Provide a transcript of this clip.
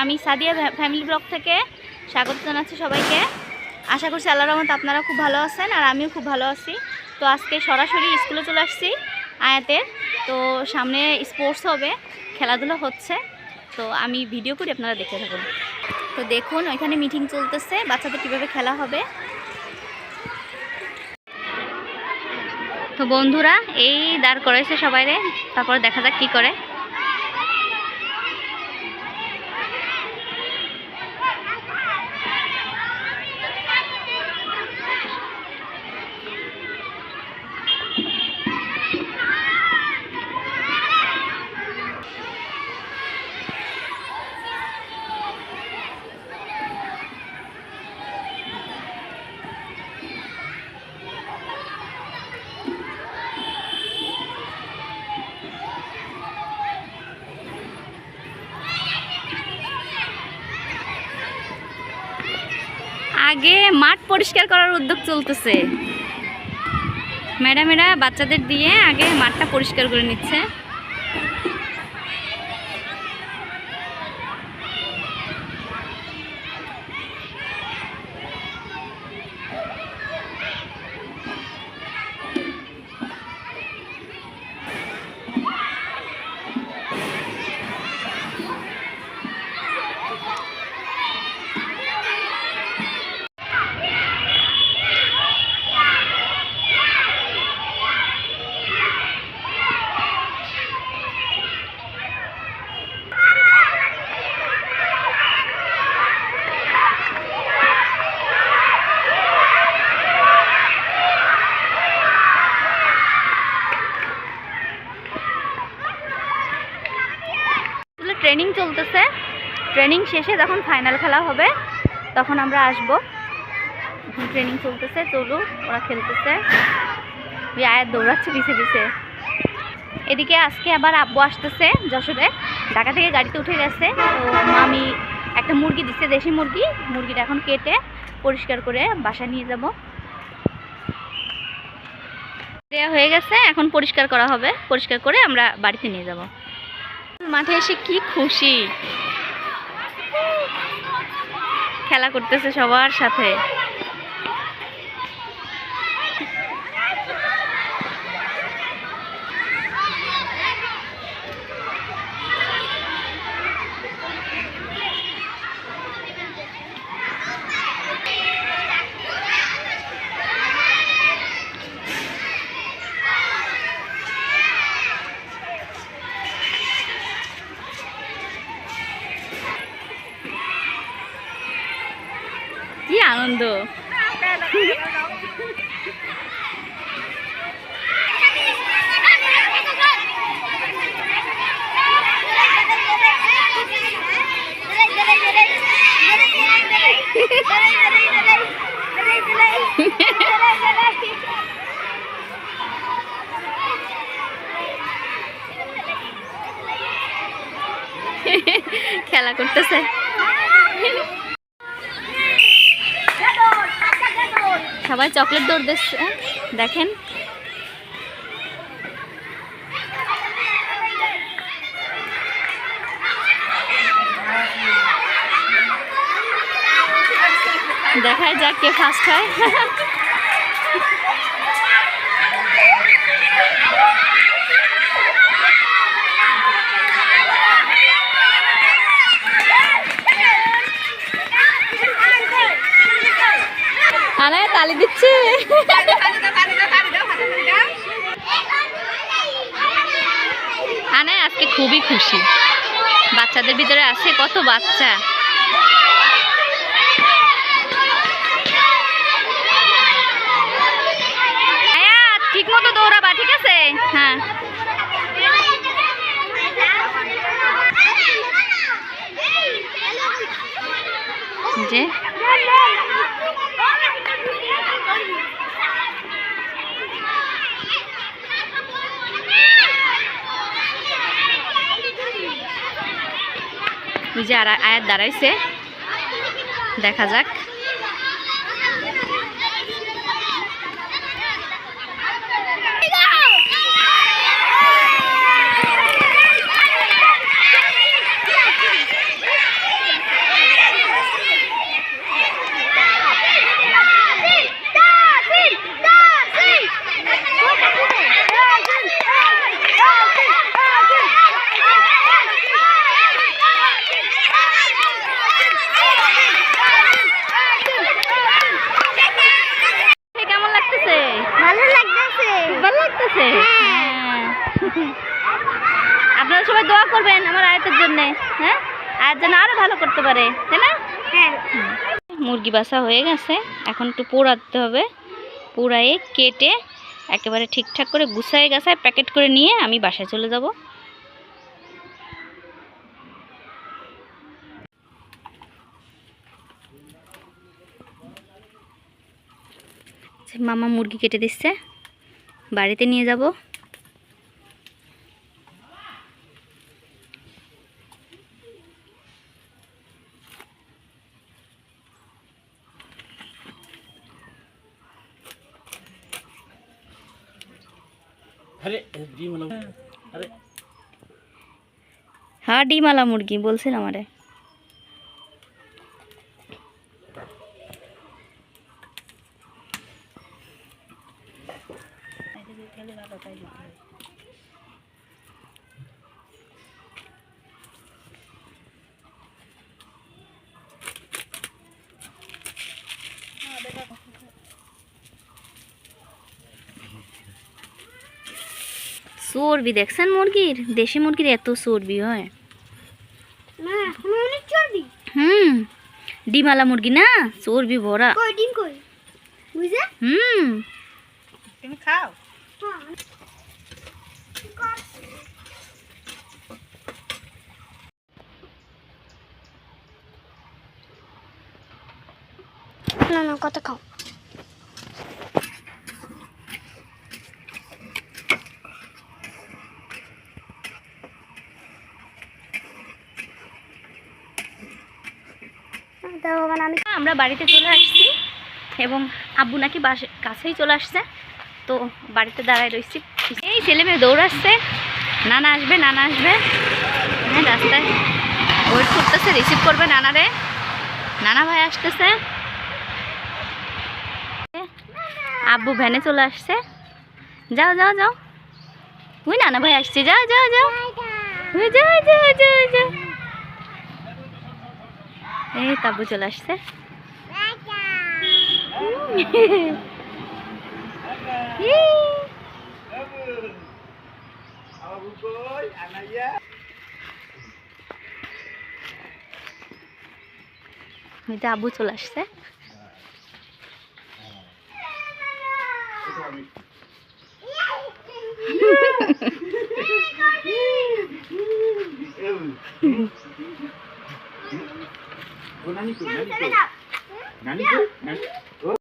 আমি Sadia family blog থেকে স্বাগত জানাচ্ছি সবাইকে। আশা করছি আল্লাহর রহমতে আপনারা খুব ভালো আছেন আর আমিও খুব ভালো আছি। তো আজকে সরাসরি স্কুলে চলে আসছি আয়াতের। তো সামনে স্পোর্টস হবে, খেলাধুলা হচ্ছে, তো আমি ভিডিও করি, আপনারা দেখতে থাকুন। তো দেখুন ওইখানে মিটিং চলতেছে, বাচ্চাদের কীভাবে খেলা হবে। তো বন্ধুরা এই দাঁড় করাইছে সবাইরে, তারপরে দেখা যাক কি করে। আগে মাঠ পরিষ্কার করার উদ্যোগ চলতেছে, ম্যাডামেরা বাচ্চাদের দিয়ে আগে মাঠটা পরিষ্কার করে নিচ্ছে। ট্রেনিং চলতেছে, ট্রেনিং শেষে যখন ফাইনাল খেলা হবে তখন আমরা আসব। এখন ট্রেনিং চলতেছে, চলুক, ওরা খেলতেছে। আয়াত দৌড়াচ্ছে পিছে পিছে। এদিকে আজকে আবার আব্বু আসতেছে যশোরে, ঢাকা থেকে গাড়িতে উঠে গেছে। তো আমি একটা মুরগি দিচ্ছে, দেশি মুরগি, মুরগিটা এখন কেটে পরিষ্কার করে বাসায় নিয়ে যাব। দেওয়া হয়ে গেছে, এখন পরিষ্কার করা হবে, পরিষ্কার করে আমরা বাড়িতে নিয়ে যাব। মাঠে এসে কি খুশি, খেলা করতেছে সবার সাথে। কি আনন্দ! খেলা করতেছে। সবাই চকলেট দৌড় দিচ্ছে, দেখেন। দেখায় যাক কে ফার্স্ট হয়। আনায় তালি দিচ্ছে। আনায় আজকে খুবই খুশি, বাচ্চাদের ভিতরে আছে কত বাচ্চা। ঠিক মতো দৌড়াবা, ঠিক আছে? হ্যাঁ, যে ওই যে আয়াত দাঁড়াইছে, দেখা যাক। কেমন লাগতেছে? ভালো লাগতেছে। ভালো লাগতেছে। আপনারা সবাই দোয়া করবেন আমার আয়াতের জন্য, হ্যাঁ, আয়াত যেন আরো ভালো করতে পারে, তাই না? হ্যাঁ। মুরগি বাছা হয়ে গেছে, এখন একটু পোড়াতে হবে। পোড়ায়ে কেটে একেবারে ঠিকঠাক করে গুছায় গাছায় প্যাকেট করে নিয়ে আমি বাসায় চলে যাব। মামা মুরগি কেটে দিচ্ছে, বাড়িতে নিয়ে যাব। হ্যাঁ, ডিমালা মুরগি বলছিল আমারে। চর্বি দেখছেন মুরগির? দেশি মুরগির এত চর্বি হয়? না, এখন অনেক চর্বি। ডিমালা মুরগি না, চর্বি ভরা। কই ডিম কই? বুঝে? তুমি খাও। না না, কত খাও। আমরা বাড়িতে চলে আসছি এবং আব্বু নাকি কাছেই চলে আসছে, তো বাড়িতে দাঁড়ায় রয়েছি। এই ছেলে মেয়ে দৌড়াচ্ছে, নানা আসবে নানা আসবে। হ্যাঁ, রাস্তায় ওয়েট করতেছে, রিসিভ করবে নানারে। নানা ভাই আসতেছে, আব্বু ভ্যানে চলে আসছে। যাও যাও যাও, ওই নানা ভাই আসছে, যাও যাও যাও, যাও যাও যাও যাও। এই তাব্বু চলে আসছে। আব্বু চলে আসছে। Nani ko?